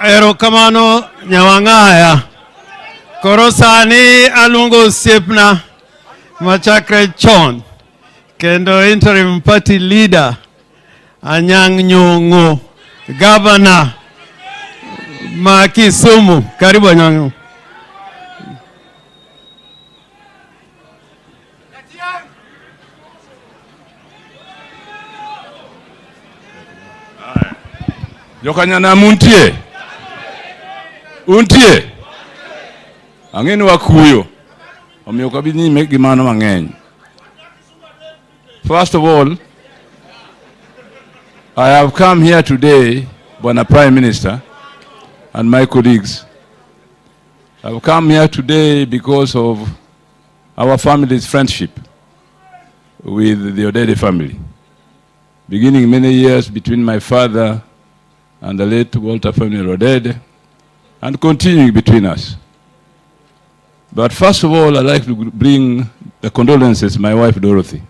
Erokamano nyawang'aya. Koro sani aluongo osiepna machakre chon kendo interim party leader Anyang Ngong'o, governor ma Kisumu. Karibu Anyang. Jokanyana muntie. Untie. Ang'eni wakuyo. Omiyo kabini mek gimano mang'eny. First of all, I have come here today, Bwana Prime Minister and my colleagues. I have come here today because of our family's friendship with the Odede family. Beginning many years between my father and the late Walter family Odede, and continuing between us. But first of all, I'd like to bring the condolences to my wife Dorothy.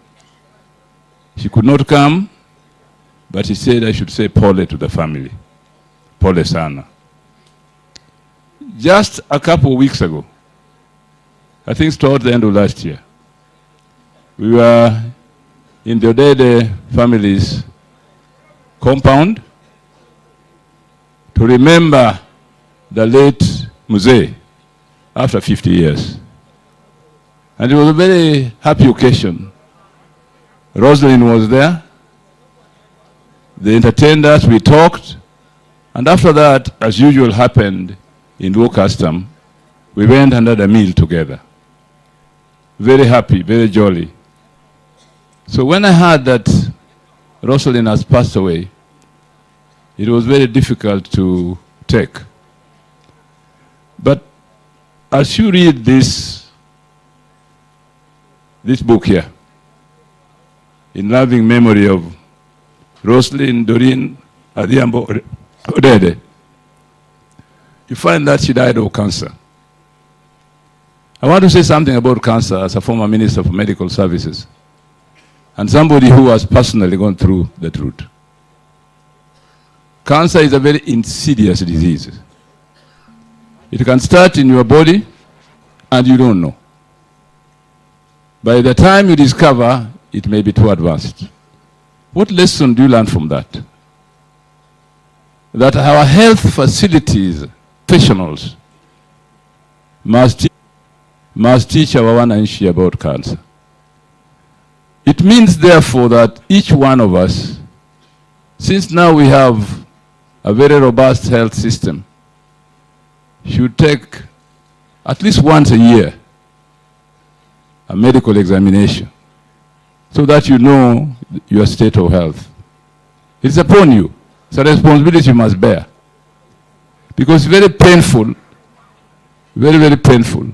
She could not come, but she said I should say pole to the family. Pole sana. Just a couple of weeks ago, I think towards the end of last year, we were in the Odede family's compound to remember the late Mzee after 50 years. And it was a very happy occasion. Rosalind was there. They entertained us, we talked, and after that, as usual happened in Luo custom, we went and had a meal together. Very happy, very jolly. So when I heard that Rosalind has passed away, it was very difficult to take. But as you read this book here, in loving memory of Rosalind Doreen Adhiambo Odede, you find that she died of cancer. I want to say something about cancer as a former Minister for Medical Services and somebody who has personally gone through that route. Cancer is a very insidious disease. It can start in your body and you don't know. By the time you discover, it may be too advanced. What lesson do you learn from that? That our health facilities, professionals, must teach our wananchi about cancer. It means, therefore, that each one of us, since now we have a very robust health system, should take at least once a year a medical examination so that you know your state of health. It's upon you. It's a responsibility you must bear. Because it's very painful, very, very painful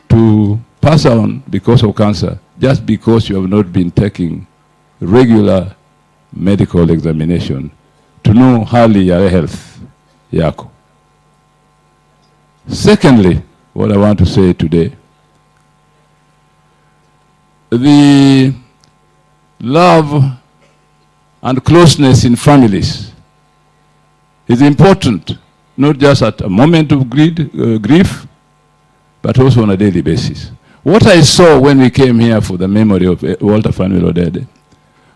to pass on because of cancer just because you have not been taking regular medical examination to know hali ya health yako. Secondly, what I want to say today, the love and closeness in families is important, not just at a moment of grief, but also on a daily basis. What I saw when we came here for the memory of Walter family Odede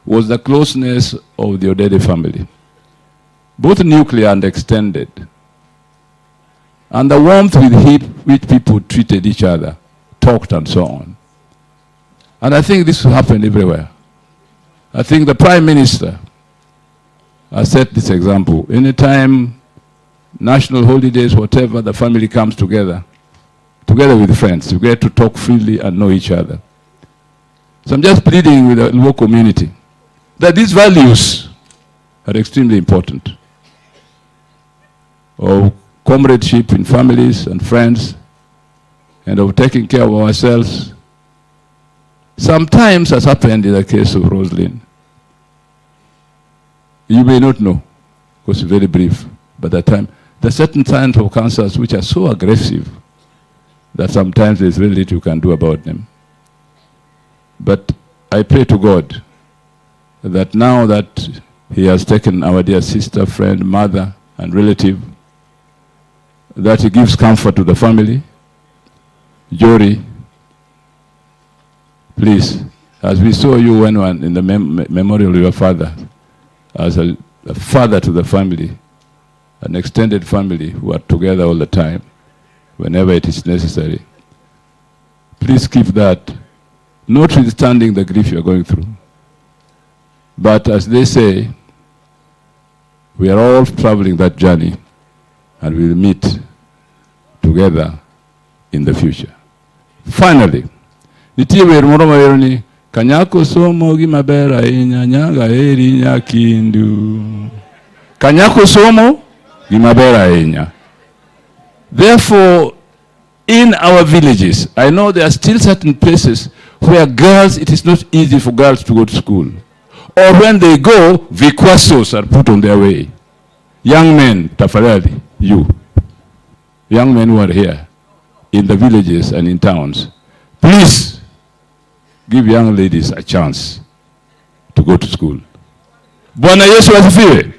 was the closeness of the Odede family, both nuclear and extended, and the warmth with which people treated each other, talked and so on. And I think this will happen everywhere. I think the Prime Minister has set this example. Anytime, national holidays, whatever, the family comes together with friends. You get to talk freely and know each other. So I'm just pleading with the Luo community that these values are extremely important. Of comradeship in families and friends, and of taking care of ourselves. Sometimes, as happened in the case of Rosalind, you may not know, because it's very brief, but there are certain kinds of cancers which are so aggressive that sometimes there's very little you can do about them. But I pray to God that now that He has taken our dear sister, friend, mother, and relative, that he gives comfort to the family. Jory, please, as we saw you when in the memorial of your father, as a father to the family, an extended family who are together all the time, whenever it is necessary. Please keep that, notwithstanding the grief you're going through. But as they say, we are all traveling that journey, and we'll meet together in the future. Finally, nitiwe moromo yeroni kanyako somo gimabera nyaga eri nyakindu. Kanyako somo gimabera enya. Therefore, in our villages, I know there are still certain places where girls, it is not easy for girls to go to school. Or when they go, vikwasos are put on their way. Young men, tafadhali, you, young men who are here, in the villages and in towns, please give young ladies a chance to go to school. Bwana Yesu asifiwe.